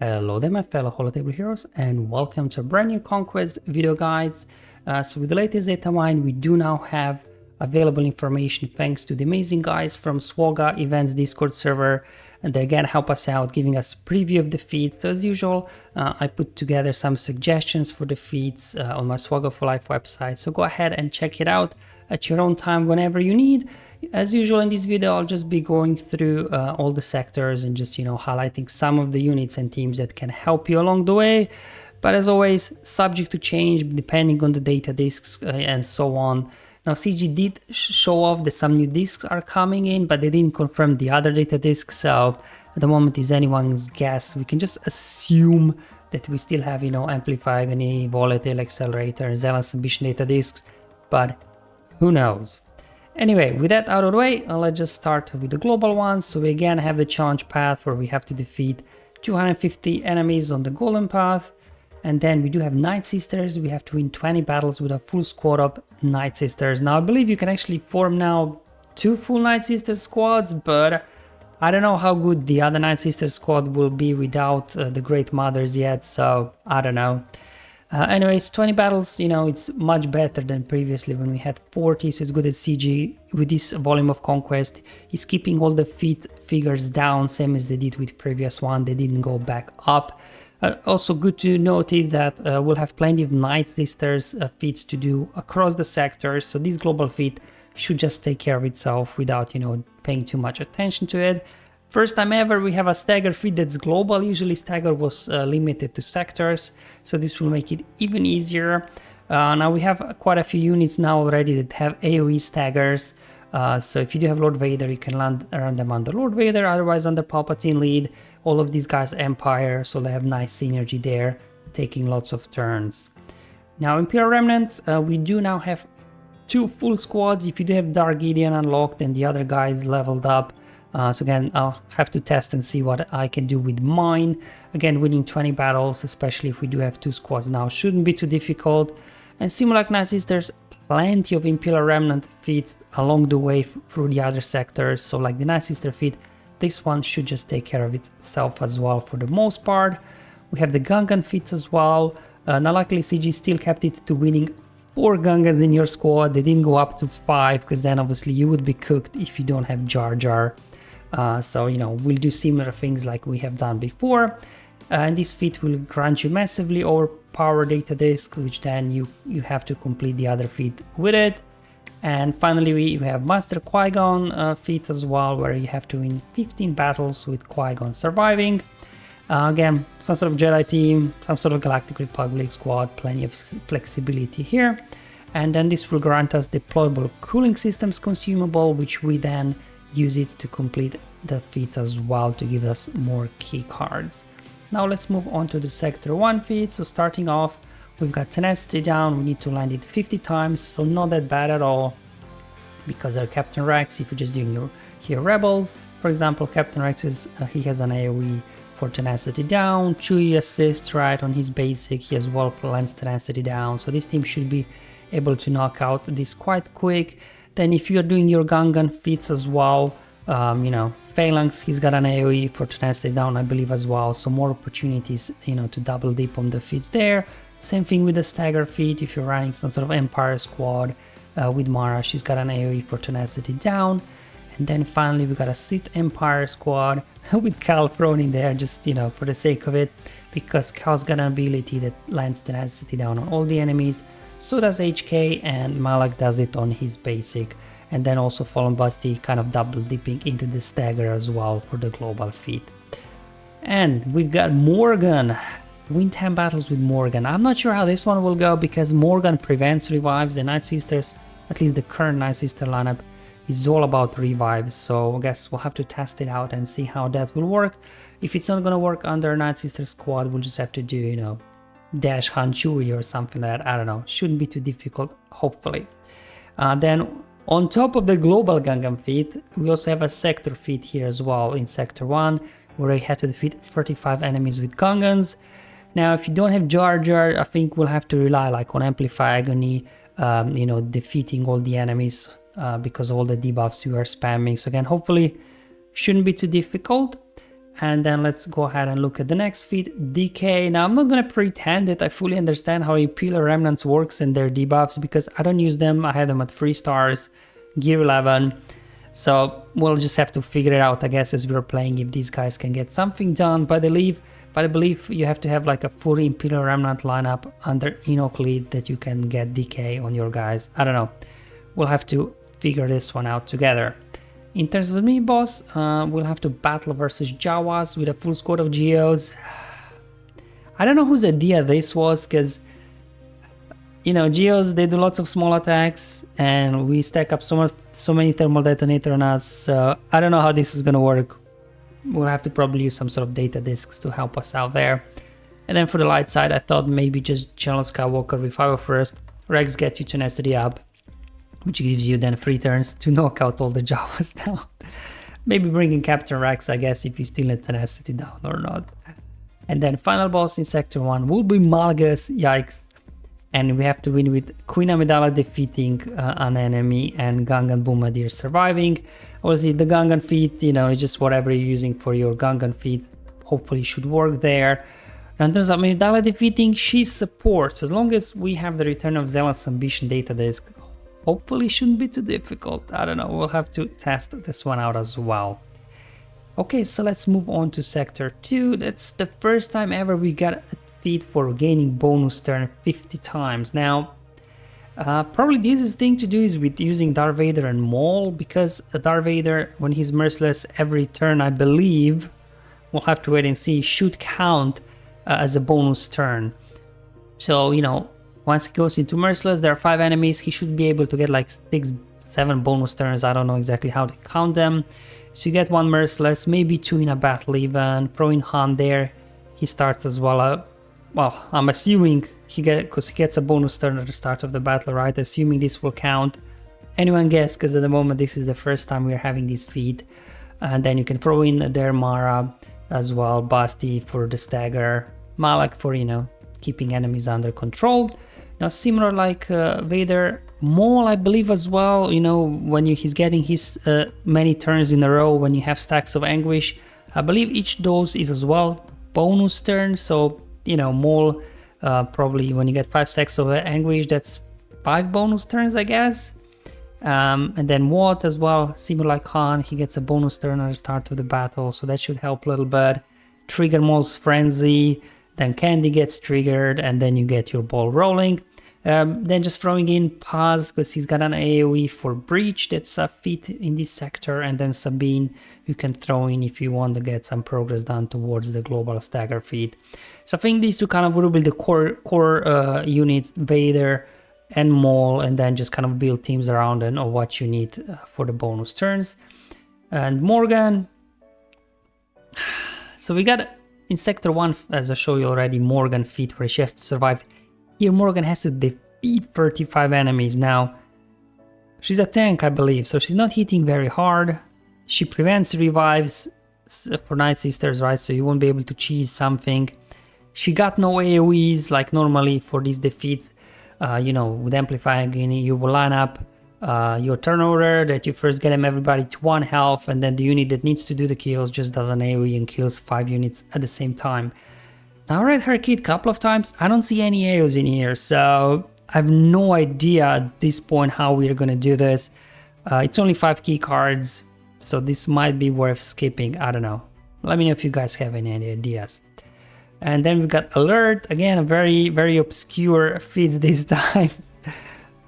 Hello there my fellow Holotable heroes and welcome to a brand new Conquest video guides. So with the latest data mine we do now have available information thanks to the amazing guys from Swogga Events Discord server, and they again help us out giving us a preview of the feeds. So as usual I put together some suggestions for the feeds on my Swogga for Life website, so go ahead and check it out at your own time whenever you need. As usual in this video I'll just be going through all the sectors and just highlighting some of the units and teams that can help you along the way, but as always subject to change depending on the data discs and so on. Now CG did show off that some new discs are coming in, but they didn't confirm the other data discs, so at the moment is anyone's guess. We can just assume that we still have Amplify Agony, Volatile Accelerator, Zealous Ambition data discs, but who knows. Anyway, with that out of the way, let's just start with the global ones. So we again have the challenge path where we have to defeat 250 enemies on the golden path. And then we do have Night Sisters. We have to win 20 battles with a full squad of Night Sisters. Now I believe you can actually form now 2 full Night Sisters squads, but I don't know how good the other Night Sisters squad will be without the Great Mothers yet, so I don't know. Anyways, 20 battles, it's much better than previously when we had 40, so it's good that CG, with this volume of Conquest, is keeping all the figures down, same as they did with previous one, they didn't go back up. Also good to notice that we'll have plenty of Night Sisters feats to do across the sectors, so this global feat should just take care of itself without, paying too much attention to it. First time ever we have a stagger feat that's global. Usually stagger was limited to sectors, so this will make it even easier. Now we have quite a few units now already that have AoE staggers, so if you do have Lord Vader you can run them under Lord Vader, otherwise under Palpatine lead. All of these guys Empire, so they have nice synergy there, taking lots of turns. Now Imperial Remnants, we do now have 2 full squads. If you do have Dark Gideon unlocked and the other guys leveled up, so again, I'll have to test and see what I can do with mine. Again, winning 20 battles, especially if we do have 2 squads now, shouldn't be too difficult. And Simulacra Night Sisters, plenty of Imperial Remnant feats along the way through the other sectors. So like the Night Sister feat, this one should just take care of itself as well for the most part. We have the Gungan feats as well. Now luckily CG still kept it to winning 4 Gungans in your squad. They didn't go up to 5, because then obviously you would be cooked if you don't have Jar Jar. So we'll do similar things like we have done before, and this feat will grant you massively overpower data disc, which then you have to complete the other feat with it. And finally we have Master Qui-Gon feat as well, where you have to win 15 battles with Qui-Gon surviving. Again, some sort of Jedi team, some sort of Galactic Republic squad, plenty of flexibility here. And then this will grant us deployable cooling systems consumable, which we then use it to complete the feat as well to give us more key cards. Now let's move on to the Sector 1 feat. So starting off, we've got Tenacity down, we need to land it 50 times, so not that bad at all, because our Captain Rex, if you're just doing your here Rebels, for example, Captain Rex he has an AoE for Tenacity down, Chewie assists right on his basic, he as well lands Tenacity down, so this team should be able to knock out this quite quick. Then if you're doing your Gungan feats as well, Phalanx, he's got an AoE for Tenacity down I believe as well, so more opportunities to double dip on the feats there. Same thing with the Stagger feat, if you're running some sort of Empire squad with Mara, she's got an AoE for Tenacity down. And then finally we got a Sith Empire squad with Cal thrown in there just for the sake of it, because Cal's got an ability that lands Tenacity down on all the enemies. So does HK, and Malak does it on his basic, and then also Fallen Basti kind of double dipping into the stagger as well for the global feat. And we've got Morgan, win 10 battles with Morgan. I'm not sure how this one will go, because Morgan prevents revives. The Night Sisters, at least the current Night Sister lineup, is all about revives, so I guess we'll have to test it out and see how that will work. If it's not gonna work under Night Sister squad, we'll just have to do Dash Han Chewie or something like that, I don't know, shouldn't be too difficult, hopefully. Then on top of the global Gungan feat, we also have a sector feat here as well in Sector 1, where we had to defeat 35 enemies with Gungans. Now if you don't have Jar Jar, I think we'll have to rely like on Amplify Agony, defeating all the enemies because all the debuffs you are spamming. So again, hopefully shouldn't be too difficult. And then let's go ahead and look at the next feat, Decay. Now I'm not gonna pretend that I fully understand how Imperial Remnants works and their debuffs because I don't use them. I had them at 3 stars, gear 11. So we'll just have to figure it out, I guess, as we're playing if these guys can get something done. But I believe you have to have like a full Imperial Remnant lineup under Enoch lead that you can get Decay on your guys. I don't know. We'll have to figure this one out together. In terms of the mini boss, we'll have to battle versus Jawas with a full squad of Geos. I don't know whose idea this was, because you know, Geos, they do lots of small attacks and we stack up so many thermal detonator on us. So I don't know how this is gonna work. We'll have to probably use some sort of data disks to help us out there. And then for the light side, I thought maybe just General Skywalker with Fire first. Rex gets you tenacity up, which gives you then 3 turns to knock out all the Jawas down. Maybe bringing Captain Rex, I guess, if you still need tenacity down or not. And then final boss in Sector 1 will be Malgus, yikes. And we have to win with Queen Amidala defeating an enemy and Gungan Bombardier surviving. Obviously the Gungan feat, you know, it's just whatever you're using for your Gungan feat, hopefully should work there. Now in terms of Amidala defeating, she supports, as long as we have the Return of Zealot's Ambition data disk, hopefully shouldn't be too difficult. I don't know, we'll have to test this one out as well. Okay, so let's move on to Sector 2. That's the first time ever we got a feat for gaining bonus turn 50 times. Now, probably the easiest thing to do is with using Darth Vader and Maul, because Darth Vader, when he's merciless every turn, I believe, we'll have to wait and see, should count as a bonus turn. So, you know, once he goes into merciless, there are 5 enemies, he should be able to get like 6-7 bonus turns. I don't know exactly how to count them. So you get 1 merciless, maybe 2 in a battle even. Throw in Han there, he starts as well. Well, I'm assuming because he gets a bonus turn at the start of the battle, right? Assuming this will count. Anyone guess, because at the moment this is the first time we're having this feat. And then you can throw in there Mara as well, Basti for the stagger, Malak for, you know, keeping enemies under control. Now similar like Vader, Maul I believe as well, you know, when he's getting his many turns in a row, when you have stacks of anguish, I believe each dose is as well bonus turn. So, you know, Maul, probably when you get 5 stacks of anguish, that's 5 bonus turns, I guess. And then Watt as well, similar like Han, he gets a bonus turn at the start of the battle, so that should help a little bit. Trigger Maul's Frenzy, then Candy gets triggered, and then you get your ball rolling. Then just throwing in Paz, because he's got an AoE for Breach, that's a feat in this sector, and then Sabine you can throw in if you want to get some progress done towards the global stagger feat. So I think these two kind of will be the core unit, Vader and Maul, and then just kind of build teams around and or what you need for the bonus turns. And Morgan, so we got in Sector 1, as I showed you already, Morgan feat where she has to survive. Here Morgan has to defeat 35 enemies. Now, she's a tank I believe, so she's not hitting very hard. She prevents revives for Night Sisters, right, so you won't be able to cheese something. She got no AoEs like normally for these defeats. You know, with Amplifying, you will line up your turn order that you first get them everybody to 1 health, and then the unit that needs to do the kills just does an AoE and kills 5 units at the same time. Now I read her kit a couple of times, I don't see any AoEs in here, so I have no idea at this point how we're gonna do this. It's only 5 key cards, so this might be worth skipping, I don't know. Let me know if you guys have any ideas. And then we've got Alert, again a very obscure feat this time.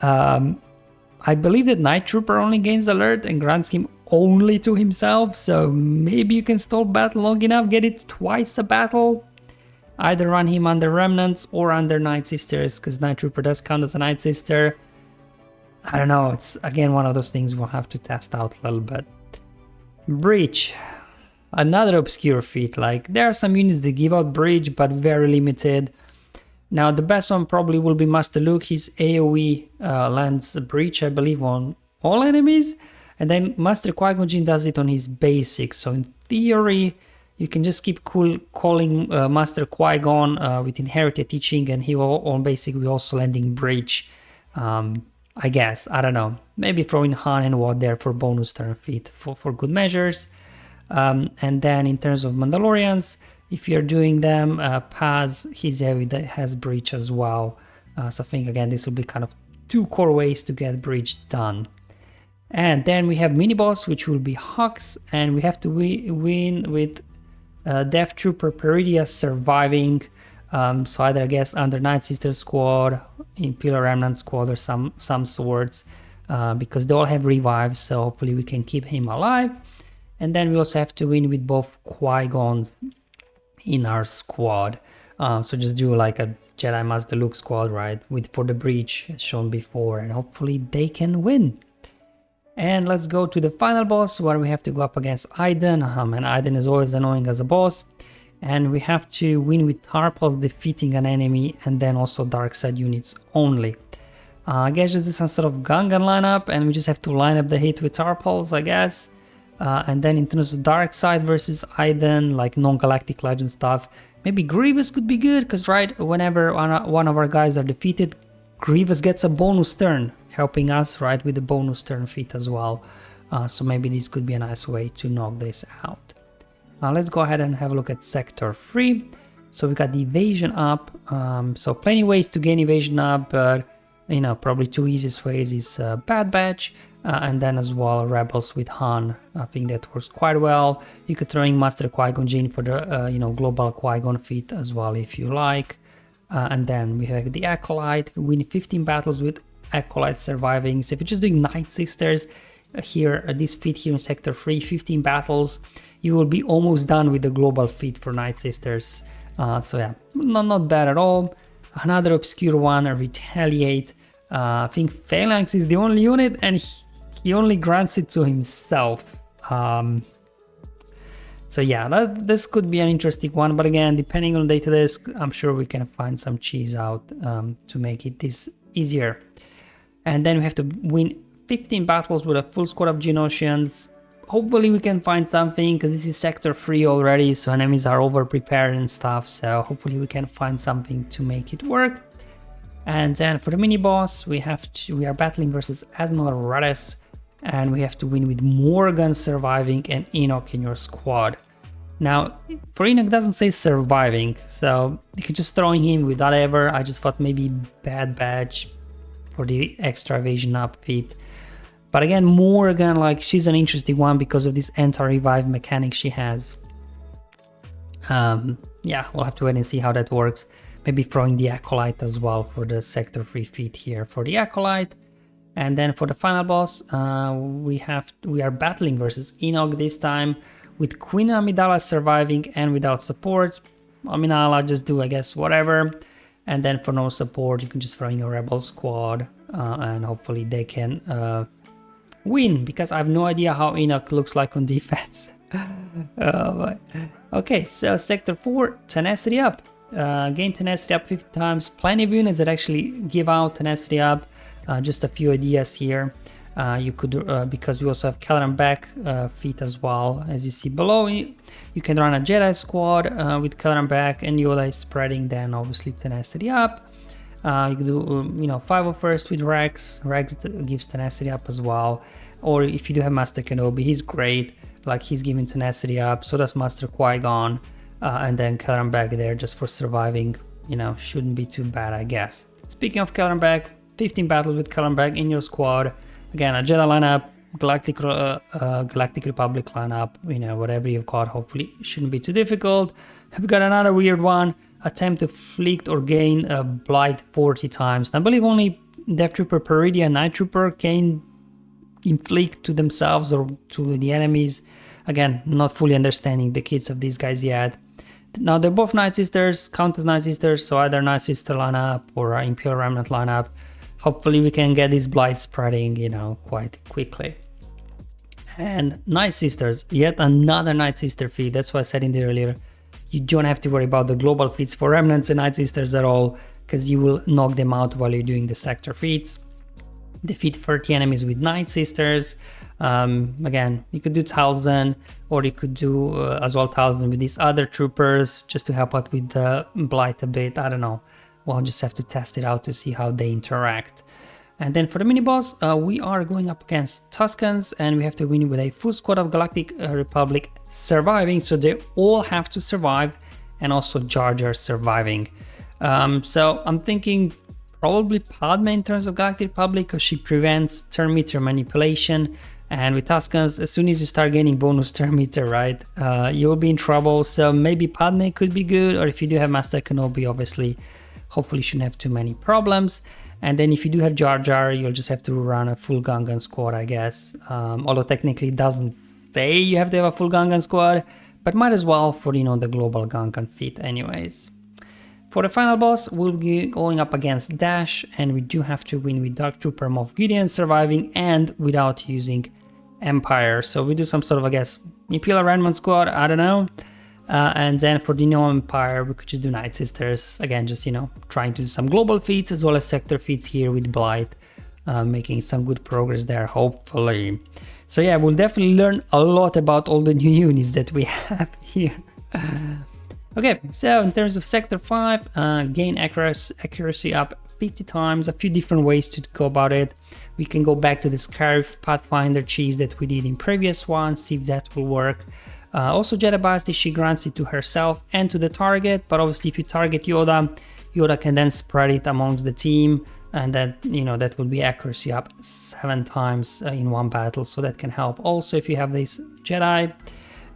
I believe that Night Trooper only gains Alert and grants him only to himself, so maybe you can stall battle long enough, get it twice a battle. Either run him under Remnants or under Night Sisters, because Night Trooper does count as a Night Sister. I don't know, it's again one of those things we'll have to test out a little bit. Breach. Another obscure feat, like there are some units that give out Breach but very limited. Now the best one probably will be Master Luke. His AoE lands Breach I believe on all enemies, and then Master Qui-Gon Jinn does it on his basics, so in theory you can just keep calling Master Qui-Gon with Inherited Teaching and he will on basically also landing Breach. I guess, I don't know, maybe throwing Han and Watt there for bonus turn feat for good measures. And then in terms of Mandalorians, if you're doing them, Paz, he's heavy, that has breach as well. So I think again this will be kind of 2 core ways to get breach done. And then we have mini boss, which will be Hux, and we have to win with Death Trooper Peridia surviving. So either I guess under Night Sister squad, Imperial Remnant squad, or some swords, because they all have revives. So hopefully we can keep him alive. And then we also have to win with both Qui-Gons in our squad. So just do like a Jedi Master Luke squad, right? For the breach as shown before, and hopefully they can win. And let's go to the final boss where we have to go up against Iden. And Iden is always annoying as a boss. And we have to win with Tarpals defeating an enemy and then also dark side units only. I guess just do some sort of Gungan lineup and we just have to line up the hit with Tarpals, I guess. And then in terms of dark side versus Iden, like non-galactic legend stuff, maybe Grievous could be good because right, whenever one of our guys are defeated, Grievous gets a bonus turn, helping us, right, with the bonus turn feat as well. So maybe this could be a nice way to knock this out. Let's go ahead and have a look at Sector 3. So we got the evasion up. So plenty ways to gain evasion up, but you know, probably 2 easiest ways is Bad Batch, and then as well Rebels with Han. I think that works quite well. You could throw in Master Qui-Gon Jinn for the you know, global Qui-Gon feat as well if you like. And then we have the Acolyte, win 15 battles with Acolyte surviving. So if you're just doing Night Sisters here, this feat here in Sector 3, 15 battles, you will be almost done with the global feat for Night Sisters. So yeah, not bad at all. Another obscure one, Retaliate. I think Phalanx is the only unit and he only grants it to himself. So yeah, this could be an interesting one, but again, depending on data disk, I'm sure we can find some cheese out to make it this easier. And then we have to win 15 battles with a full squad of Geonosians. Hopefully we can find something, because this is Sector 3 already, so enemies are over prepared and stuff, so hopefully we can find something to make it work. And then for the mini boss, we are battling versus Admiral Raddus, and we have to win with Morgan surviving and Enoch in your squad. Now, for Enoch it doesn't say surviving, so you could just throw him with whatever. I just thought maybe Bad Batch for the extra evasion up feat. But again, Morgan, like, she's an interesting one because of this anti-revive mechanic she has. Yeah, we'll have to wait and see how that works. Maybe throwing the Acolyte as well for the Sector 3 feat here for the Acolyte. And then for the final boss, we are battling versus Enoch this time with Queen Amidala surviving and without supports. Amidala just do, I guess, whatever. And then for no support, you can just throw in a Rebel squad and hopefully they can win, because I have no idea how Enoch looks like on defense. Okay, so Sector 4, Tenacity up. Gain Tenacity up 50 times. Plenty of units that actually give out Tenacity up. Just a few ideas here. You could, because we also have Caloran Back feat as well, as you see below. You can run a Jedi squad with Caloran Back and Yoda is spreading, then obviously Tenacity up. You could do, you know, 501st with Rex. Rex gives Tenacity up as well. Or if you do have Master Kenobi, he's great. Like, he's giving Tenacity up. So does Master Qui-Gon. And then Caloran Back there just for surviving. You know, shouldn't be too bad, I guess. Speaking of Caloran Back, 15 battles with Caloran Back in your squad. Again, a Jedi lineup, Galactic Republic lineup, you know, whatever you've got, hopefully it shouldn't be too difficult. Have got another weird one. Attempt to inflict or gain a blight 40 times. I believe only Death Trooper Peridia and Night Trooper can inflict to themselves or to the enemies. Again, not fully understanding the kits of these guys yet. Now they're both Night Sisters, count as Night Sisters, so either Night Sister lineup or Imperial Remnant lineup. Hopefully we can get this blight spreading, you know, quite quickly. And Night Sisters, yet another Night Sister feat. That's why I said in the earlier, you don't have to worry about the global feats for Remnants and Night Sisters at all, because you will knock them out while you're doing the sector feats. Defeat 30 enemies with Night Sisters. Again, you could do Talzin, or you could do as well Talzin with these other troopers, just to help out with the blight a bit. I don't know. We'll just have to test it out to see how they interact. And then for the mini boss, we are going up against Tuscans, and we have to win with a full squad of Galactic Republic surviving. So they all have to survive, and also Jar Jar surviving. So I'm thinking probably Padme in terms of Galactic Republic, because she prevents turn meter manipulation. And with Tuscans, as soon as you start getting bonus turn meter, right, you'll be in trouble. So maybe Padme could be good, or if you do have Master Kenobi, obviously, hopefully shouldn't have too many problems. And then if you do have Jar Jar, you'll just have to run a full Gungan squad, I guess. Although technically it doesn't say you have to have a full Gungan squad, but might as well for, you know, the global Gungan feat anyways. For the final boss, we'll be going up against Dash, and we do have to win with Dark Trooper Moff Gideon surviving and without using Empire. So we do some sort of, I guess, Imperial Remnant squad, I don't know. And then for the No Empire, we could just do Night Sisters. Again, just, you know, trying to do some global feats as well as sector feats here with Blight, making some good progress there, hopefully. So yeah, we'll definitely learn a lot about all the new units that we have here. Okay, so in terms of Sector 5, gain accuracy up 50 times, a few different ways to go about it. We can go back to the Scarif Pathfinder cheese that we did in previous ones, see if that will work. Also Jedi Basti, she grants it to herself and to the target, but obviously if you target Yoda, Yoda can then spread it amongst the team, and that, you know, that will be accuracy up 7 times in one battle, so that can help. Also if you have this Jedi.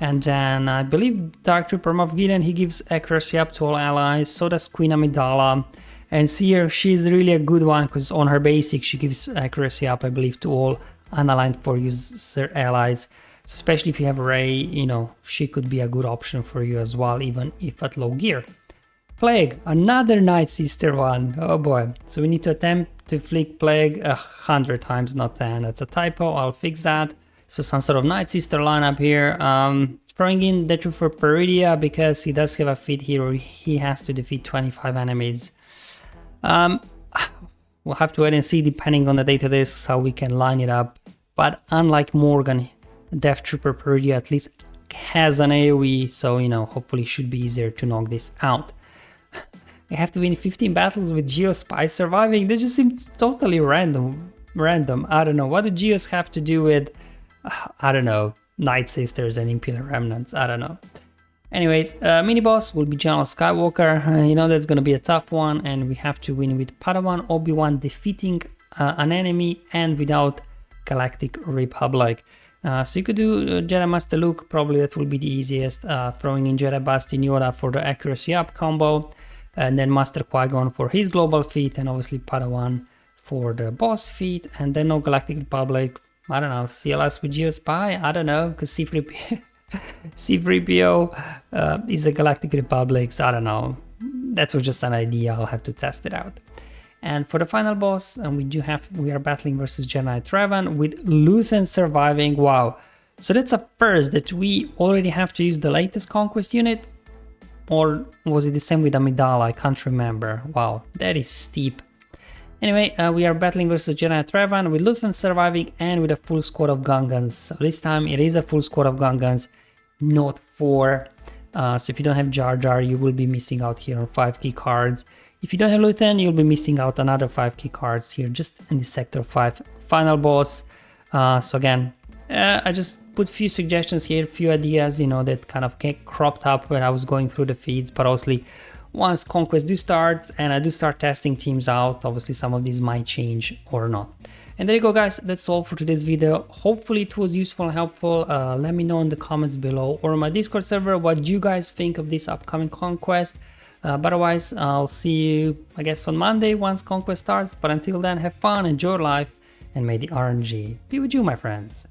And then I believe Dark Trooper Moff Gideon, he gives accuracy up to all allies, so does Queen Amidala. And Seer, she's really a good one, because on her basic she gives accuracy up, I believe, to all unaligned for user allies. So especially if you have Rey, you know, she could be a good option for you as well, even if at low gear. Plague, another Night Sister one, oh boy. So we need to attempt to flick Plague 100 times, not 10, that's a typo, I'll fix that. So some sort of Night Sister lineup here. Throwing in Death Trooper Peridia, because he does have a feat here where he has to defeat 25 enemies. We'll have to wait and see, depending on the data discs, how we can line it up. But unlike Morgan, Death Trooper Peridia at least has an AoE, so, you know, hopefully should be easier to knock this out. I have to win 15 battles with Geospy surviving. That just seems totally random. I don't know. What do Geos have to do with, I don't know, Night Sisters and Imperial Remnants? I don't know. Anyways, mini boss will be General Skywalker. You know, that's gonna be a tough one, and we have to win with Padawan Obi-Wan defeating an enemy and without Galactic Republic. So you could do Jedi Master Luke, probably that will be the easiest, throwing in Jedi Basti Yoda for the accuracy up combo, and then Master Qui-Gon for his global feat, and obviously Padawan for the boss feat, and then no Galactic Republic. I don't know, CLS with Geospy? I don't know, because C-3PO is a Galactic Republic, so I don't know. That was just an idea, I'll have to test it out. And for the final boss, we are battling versus Jedi Knight Revan with Luthen surviving. Wow. So that's a first that we already have to use the latest Conquest unit. Or was it the same with Amidala? I can't remember. Wow, that is steep. Anyway, we are battling versus Jedi Knight Revan with Luthen surviving and with a full squad of Gungans. So this time it is a full squad of Gungans, not 4. So if you don't have Jar Jar, you will be missing out here on 5 key cards. If you don't have Luthen, you'll be missing out another 5 key cards here just in the Sector 5 final boss. So again, I just put few suggestions here, few ideas, you know, that kind of get cropped up when I was going through the feeds, but obviously once Conquest do start and I do start testing teams out, obviously some of these might change or not. And there you go, guys, that's all for today's video. Hopefully it was useful and helpful. Let me know in the comments below or on my Discord server what you guys think of this upcoming Conquest. But otherwise, I'll see you, I guess, on Monday once Conquest starts. But until then, have fun, enjoy life, and may the RNG be with you, my friends.